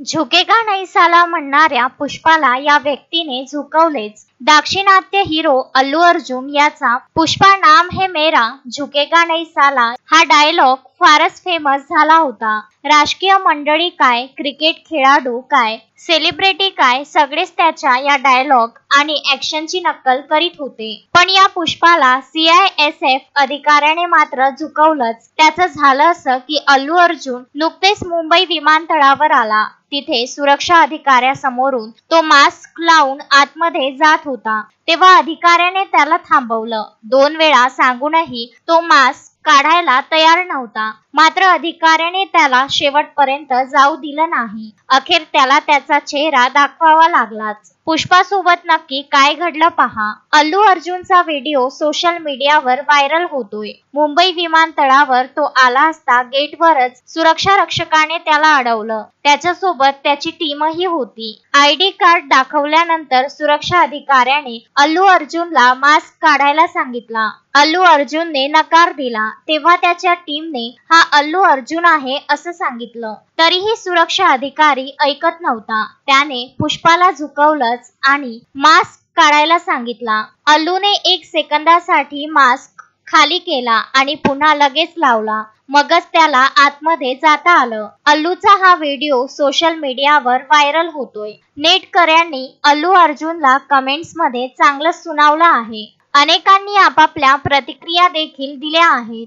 झुकेगा नहीं साला म्हणणाऱ्या पुष्पाला या व्यक्तीने झुकवलेच. दाक्षिणात्य हिरो अल्लू अर्जुन याचा पुष्पा नाम है मेरा झुकेगा नहीं साला हा डायलॉग फारच फेमस झाला होता. राजकीय मंडळी काय, क्रिकेट खेळाडू काय, सेलिब्रिटी काय, सगळेच त्याच्या या डायलॉग आणि ऍक्शनची नक्कल करीत होते. पण या पुष्पाला CISF अधिकाऱ्याने मात्र झुकवलंच. त्याचं झालं असं की अल्लू अर्जुन नुकतेच मुंबई विमानतळावर आला. तिथे सुरक्षा अधिकाऱ्यासमोरून तो मास्क लावून आतमध्ये जात होता. तेव्हा अधिकाऱ्याने त्याला थांबवलं. 2 वेळा सांगूनही तो मास्क काढायला तयार नव्हता. मात्र अधिकाऱ्याने त्याला शेवटपर्यंत जाऊ दिलं नाही. अखेर त्याला त्याचा चेहरा दाखवावा लागलाच. पुष्पासोबत नक्की काय घडलं पहा. अल्लू अर्जुनचा व्हिडिओ सोशल मीडियावर व्हायरल होतोय. मुंबई विमानतळावर तो आला असता गेटवरच सुरक्षा रक्षकाने त्याला अडवलं. त्याच्यासोबत त्याची टीमही होती. ID कार्ड दाखवल्यानंतर सुरक्षा अधिकाऱ्याने अल्लू अर्जुनला मास्क काढायला सांगितला. अल्लू अर्जुनने नकार दिला. तेव्हा त्याच्या टीमने हा अल्लू अर्जुन आहे असं सांगितलं. तरीही सुरक्षा अधिकारी ऐकत नव्हता. त्याने पुष्पाला झुकवलंच आणि मास्क काढायला सांगितला. अल्लूने 1 सेकंदासाठी मास्क खाली केला आणि पुन्हा लगेच लावला. मगच त्याला आतमध्ये जाता आलं. अल्लूचा हा व्हिडिओ सोशल मीडियावर व्हायरल होतोय. नेटकऱ्यांनी अल्लू अर्जुनला कमेंट्समध्ये चांगलं सुनावलं आहे. अनेकांनी आपापल्या प्रतिक्रिया देखील दिल्या आहेत.